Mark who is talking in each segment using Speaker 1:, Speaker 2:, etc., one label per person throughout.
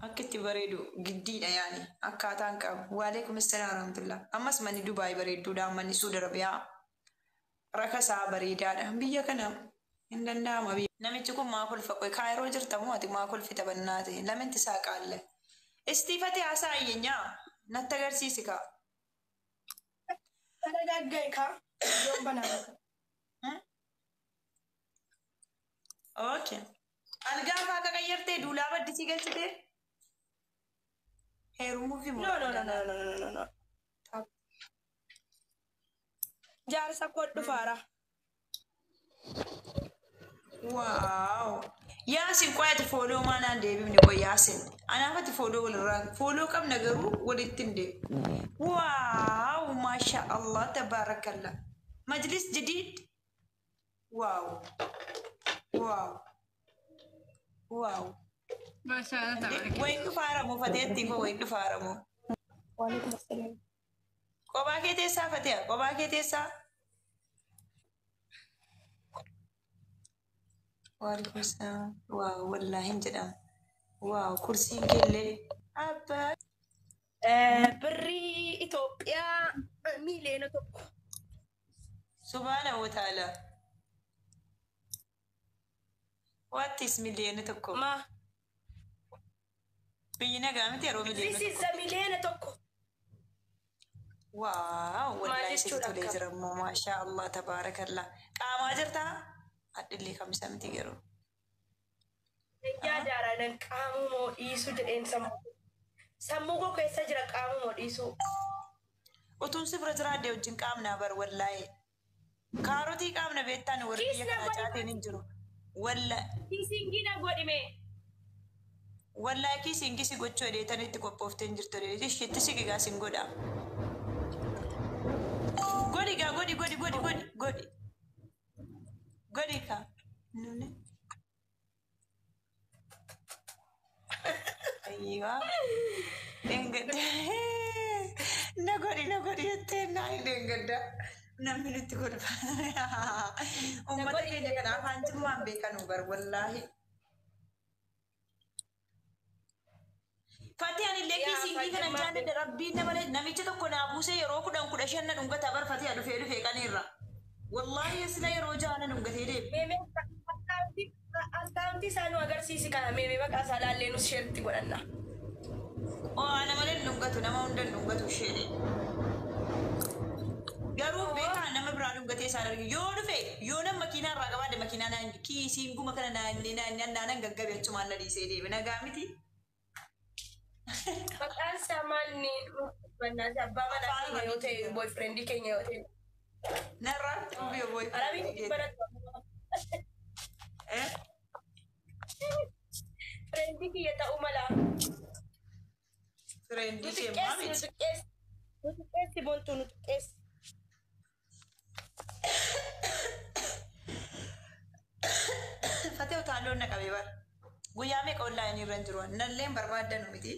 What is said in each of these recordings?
Speaker 1: أكتي بريدو جديد يعني أكاتان كاب وعليكم السلام ورحمة الله أمس ماني دبي بريدو دام ماني سود ربيع ركسا بريدا بيا كنا عندنا ما بي نمي تكون ما كل فكوي كايرو جرت مواتي ما كل في تبناتي لمن تساق الله استيفتي عسى ينيا نتغير سيسكا
Speaker 2: أنا دقيقة يوم بنامك.
Speaker 1: أوكي الجافا كغيرتي دولا بدي تيجي تدير هيرو موفي
Speaker 2: No, no, no, no, no, no, no, no. Jaarsa kodhu faara.
Speaker 1: واو ياسين كويت فولو ما نندي بمني كوي ياسين أنا فتي فولو والران فولو كم نجرو ولتندي واو ما شاء الله تبارك الله مجلس جديد واو واو واو
Speaker 3: ما شاء الله تبارك
Speaker 1: وين كفارمو فتيتي وين كفارمو
Speaker 2: وعليكم السلام.
Speaker 1: كوباكي تيسا فتيا كوباكي تيسا وعليكم السلام واو والله انجدا واو كرسي كله أبا
Speaker 2: Birrii Itoophiyaa miiliyoona tokko.
Speaker 1: سبحانه وتعالى واتس مليون تكو
Speaker 2: Ma,
Speaker 1: بينا قامت يا رو
Speaker 2: this
Speaker 1: مليون
Speaker 2: is a miiliyoona tokko.
Speaker 1: واو والله
Speaker 2: jechuudha
Speaker 1: سيدي
Speaker 2: akkam.
Speaker 1: ليزر ما شاء الله تبارك الله قام جرتا أدلي كم سنتي جرو
Speaker 2: Yaa jaaraadhaan qaamuu moo dhiisuu jedheen sammuu koo keessa jira qaamuu moo dhiisuu.
Speaker 1: وتون سفر جرا ديو جن قام نابر والله كاروتي قام نبيتان ورقية
Speaker 2: Kiisna
Speaker 1: كنا
Speaker 2: godhime.
Speaker 1: جاتي ننجرو ولا
Speaker 2: Kiisingina godhime.
Speaker 1: ولا كي سينكي سي غوتشو دي تاني تكو بوفتين جرتو دي شيت سي غا سينغودا غودي غا غودي غودي غودي غودي غودي غودي كا نوني أيوة دنگدا نغودي يتنا دنگدا نمني تقول أمتي كده كنا فانتم ما بيكانوا بر والله فاتي أنا لكي سينجي كنا جاند ربي نملة نميتة كنا أبوسه يروكو دم كنا شن نونغا تبر فاتي أدو فيرو كانيرا والله يسلا يروجا أنا نونغا تيري
Speaker 2: Meemee akkaawuntii isaanii agarsiisi kana meemee maqaa isaa laallee nus sheerti godhanna.
Speaker 1: أو أنا مالي نونغا تو نما وندن نونغا تو شيري garuu beekaa nama biraa dhungatee isaan arge yoo dhufe yoo nama makiinaa irraa qabaadde makiinaa naan kiisiin guma kana naan gaggabe achumaan na dhiisee deeme nagaa miti.
Speaker 2: Maqaan isaa maalni bannaan abbaa manaa keenya yoo ta'e boyfriendii keenya yoo ta'e.
Speaker 1: Narraa dhumbee booyi.
Speaker 2: Arabiin baratu. Friendii kiyya ta'uu mala.
Speaker 1: Fireendii kee maa miti.
Speaker 2: Nuti qeessi boontuu nuti qeessi.
Speaker 1: Fatee utaaloo na qabee bara. Guyyaa meeqa onlaayinii irra hin jiru nalleen barbaaddan miti.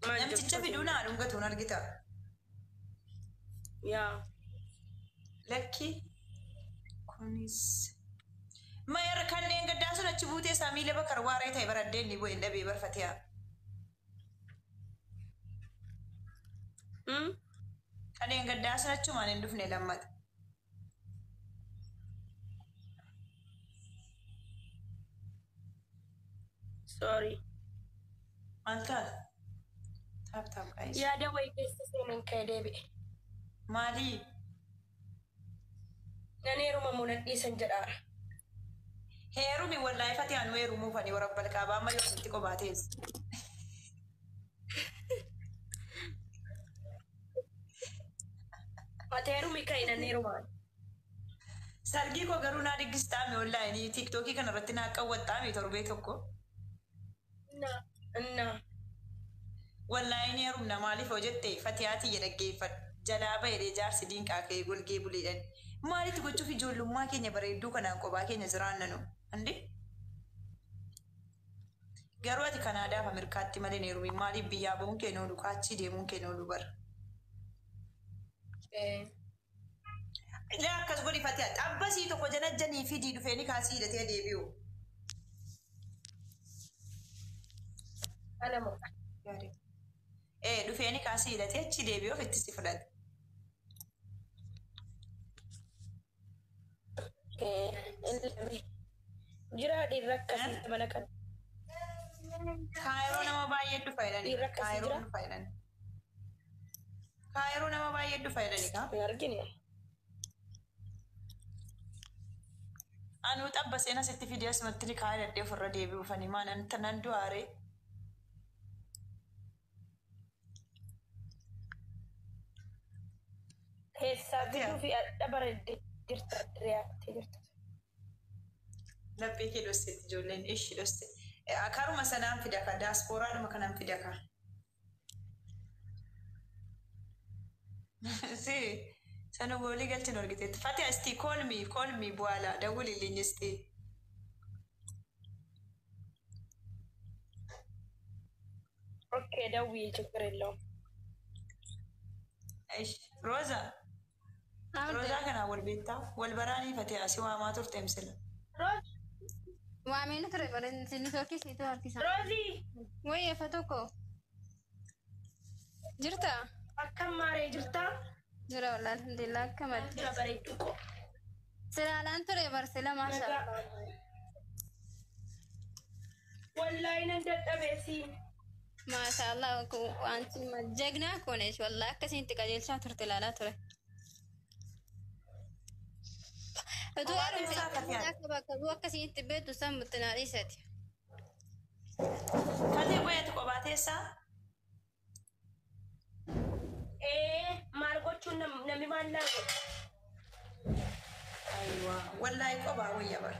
Speaker 1: Namticha fiduu naa dhungatuun argita.
Speaker 2: Yaa.
Speaker 1: Lakki kunis. Mayar kanneen gaddaa sun achi buutee saamiilee bakka waaree ta'e bara addeen ni bu'een dhabee barfateera. Kanneen gaddaa sun achumaan hin dhufne lammata.
Speaker 2: Sorry.
Speaker 1: Maal taata? Taap qaayisa.
Speaker 2: Yaada wayii keessa seenan ka'ee deebi'e.
Speaker 1: Maalii?
Speaker 2: Nan heeruma munan dhiisan jedhaara.
Speaker 1: Heerumi wallahi fatee anu heerumuu fani warabbal qaabaa amma yoo itti qobaatees.
Speaker 2: Ati heerumi ka'e nan heerumaan.
Speaker 1: Sargii koo garuu naa diggistaame onlaayinii tiiktookii kanarratti naa qawwaxxaame torbee tokko.
Speaker 2: Inna.
Speaker 1: Wallahi ni heerumna maaliif hojjette fatiyaatii jedhaggeeffadhu. Jalaa bahee jaarsi diinqaa ka'ee golgee buleedhan. Maalitti gochuuf ijoollummaa keenya bareedduu kanaan kophaa keenya jiraannanu? Andi? Garuu ati Kanaadaaf Ameerikaatti malee heerumi maaliif biyyaa bahuun keenya oolu kaachii deemuun keenya oolu bara? Ilaa akkas godhi fatiyaa xabbasii tokko janajjanii fidii dhufeeni kaasii hidhatee deebi'u.
Speaker 2: أنا مو
Speaker 1: Gaarii. Dhufeeni kaasii hidhatee achi deebi'ee ofitti si fudhate.
Speaker 2: إني جرا دي ركّسي mana kan
Speaker 1: Kaayiroo nama baay'ee dhufa jedhani.
Speaker 2: Dhiirri akkasii
Speaker 1: Kaayiroo
Speaker 2: jira?
Speaker 1: dhufa jedhani. Kaayiroo nama baay'ee dhufa jedhani kaa.
Speaker 2: hin argine.
Speaker 1: Anuu xabba seenaa sitti fidee asumatti ni kaayee dadhee ofirra deebi'uufani maan nan du'aaree.
Speaker 2: Keessaa biduu fi adda bareeddee jirta riyaattee jirta.
Speaker 1: Laphee kee dhosseetti ijoolleen ishii dhosse. Karuma sanaan fida ka daaspooraadhuma kanaan fida ka. Si sana goolii galchin argiteetti. Fati astii koolmii bu'aalaa dawwalii leenyistii.
Speaker 2: Okkee dawwii ችግር የለውም.
Speaker 1: Roza. Roza kana wal beektaa wal baraanii fatee asii waamaa turte misila.
Speaker 3: Waameen ture bareedinni tokkis itti harkisa.
Speaker 2: Roozii
Speaker 3: Wayii efa tokko. Jirta?
Speaker 2: akkam maaree jirtaa?
Speaker 3: Jira walaa alhamdulillah akka maddi.
Speaker 2: Jira bareedduu ko.
Speaker 3: Silaalaan ture barsila maasha.
Speaker 2: Wallaahi nan dadhabeesii.
Speaker 3: Maasha Allah wanti jagnaa koonesh walaa akkasiin itti qajeelchaa turte ilaalaa ture. Utuu akka bakka bu'u akkasiin itti beektu san muttinaa dhiisati.
Speaker 1: Fatee qoyatu kophaa teessaa?
Speaker 2: Maal gochuun namni maal laalu?
Speaker 1: Wallaahi kophaa wayya bara.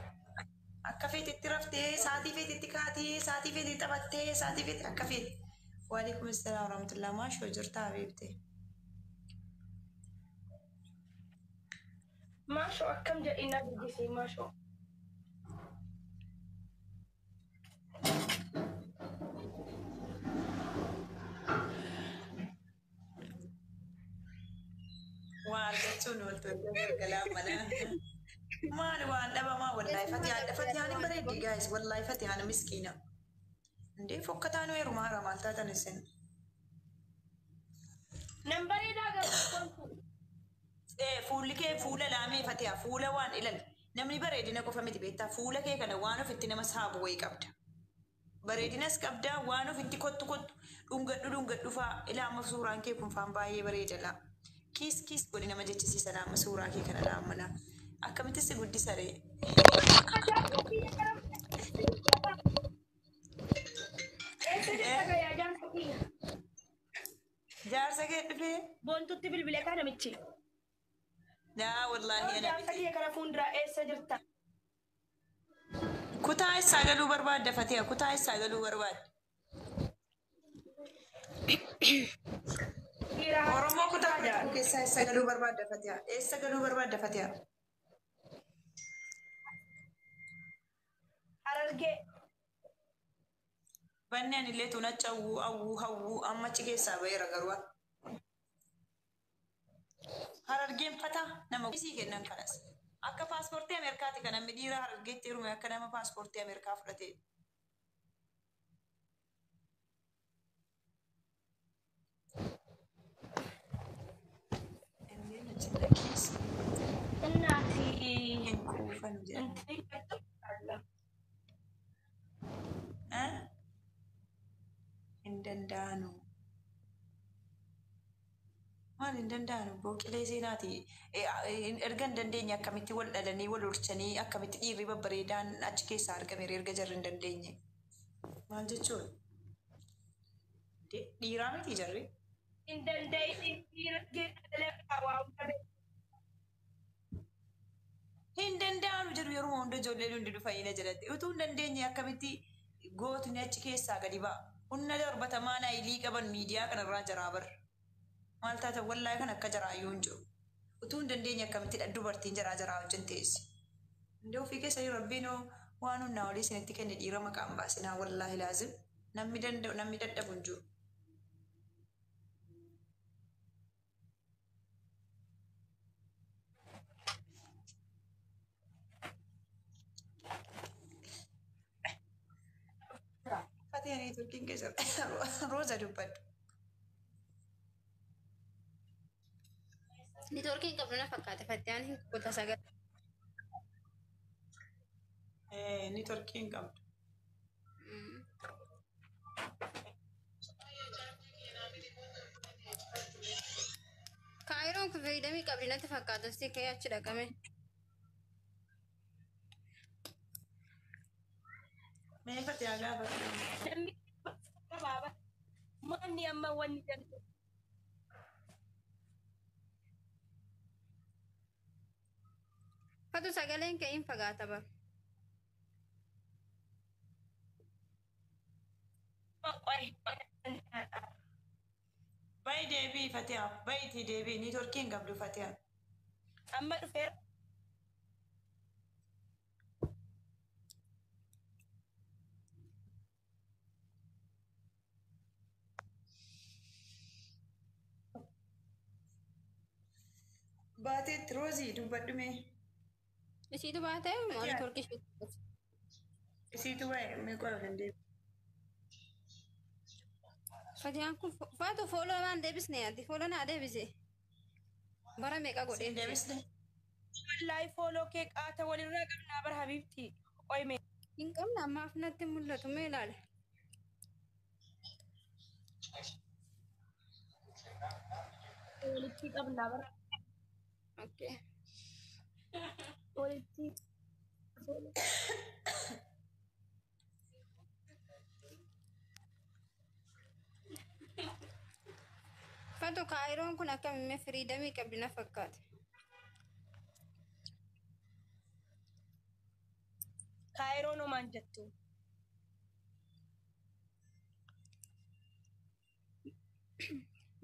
Speaker 1: Akka feetitti raftee saatii feetitti kaatee saatii feetitti taphattee saatii feetitti akka feeti. Waalaikum salaam warahmatullahi maashoo jirtaa beektee.
Speaker 2: Maashoo akkam jedhina guddisee maashoo.
Speaker 1: Waa argachuun waltoota galgalaa mana. Maali waan dhabamaa wallaahi Fatihaan hin bareeddi gaayis wallaahi Fatihaan miskiina. Ndee fokkataan weerumaa hara maal taatan isin.
Speaker 2: Nan bareedaa gabaabaa.
Speaker 1: Fuulli kee fuula laamee Fatihaa fuula waan ilal namni bareedina qofa miti beektaa fuula kee kana waan ofitti nama saabu wayii qabda. Bareedinas qabdaa waan ofitti kottu dhungadhu faa ilaama suuraan kee kun faan baay'ee bareedala. Kiis godhi nama jechisiisa laama suuraa kee kana laamana. Akkamitti si guddisa ree? Jaarsa kee dhufee?
Speaker 2: Boontutti bilbilee kana michi.
Speaker 1: Daa wallaahi ana
Speaker 2: Jaarsa kee kana fuulduraa eessa jirta?
Speaker 1: kutaa eessaa galuu barbaadda Fatihaa kutaa eessaa galuu barbaadda? Oromoo kutaa keessaa eessa galuu barbaadda Fatihaa? Eessa galuu barbaadda Fatihaa?
Speaker 2: Harargee.
Speaker 1: Banni anillee tunacha hawwuu amma achi keessaa ba'eera garuu. Harargeen fataa nama isii kennan kanas. Akka paaspoortii Ameerikaati kan namni dhiira harargeetti hirume akka nama paaspoortii Ameerikaa fudhatee.
Speaker 2: Innaafi
Speaker 1: Hin kuufan jedhama.
Speaker 2: intini gadda.
Speaker 1: Hin danda'anu. Maal hin danda'anu booqilee seenaati. Erga hin dandeenye akkamitti wal dhalanii wal horchanii akkamitti dhiirri babbareedaan achi keessaa argame erga jarri hin dandeenye. Maal jechuun? Dhiiraa miti jarri.
Speaker 2: Hin danda'in dhiirri waa hunda beeku.
Speaker 1: Hin danda'anu jedhu yeroo hunda ijoolleen hundi dhufanii jedhatti. Utuu hin dandeenye akkamitti gootni achi keessaa gadi ba'a. Humna darbatamaa naayilii qaban miidiyaa kanarraa jaraa barra. Maal taatan wallaahi kan akka jaraayyuu hin jiru. Utuu hin dandeenye akkamitti dubartiin jaraa wajjin teessi. Indoo ofii keessanii rabbiin waan humnaa olii isinitti kenne dhiira maqaan baasinaa wallaahi laazim. Namni danda'u namni dadhabu hin jiru. ani turkiin keessatti rooza dubbadhu.
Speaker 3: Ni turkiin qabdu na fakkaate fattiyaan hin kutaa sagal.
Speaker 1: Ni turkiin qabdu.
Speaker 3: Kaayiroon kun fayyadamii qabdi natti fakkaata si ka'ee achi dhaqame.
Speaker 1: Mee Fatiyaa gaafadhu.
Speaker 2: Namni gabaaba. Manni amma wanni jalli.
Speaker 3: Fatu sagaleen ka'in fagaata bara.
Speaker 1: Bayi deebii Fatiyaa. Bayitii deebii ni turkiin qabdu Fatiyaa.
Speaker 2: Amma dhufeera.
Speaker 1: Baateetti roozii dubbadhu mee.
Speaker 3: Isiitu baatee maal turkii shi.
Speaker 1: Isiitu baay'ee mee qola dandeebi.
Speaker 3: Fatiyaan kun faatu fooloo waan deebisne yaaddi fooloo naa deebise. Bara meeqa godhee
Speaker 1: Deebisne.
Speaker 2: Wallahi fooloo kee qaata walirraa qabnaa bara habiibti. Qoyme.
Speaker 3: hin qabne ammaaf natti mul'atu mee ilaale.
Speaker 2: Walitti qabnaa bara.
Speaker 3: Okay.
Speaker 2: Walitti.
Speaker 3: Fatu kaayiroon kun akkamimme firiidamii qabdi na fakkaate.
Speaker 2: Kaayiroon homaan jettu.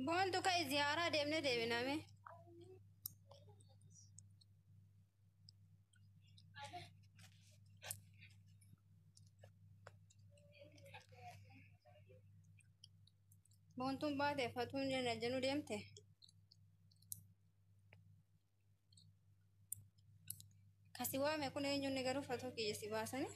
Speaker 3: Boontu ka'e ziyaaraa deemnee deebiname. Boontuun baatee fatuun jennu deemte. Kasi waame kun eenyuun garuu fatuu kiyya si baasanii.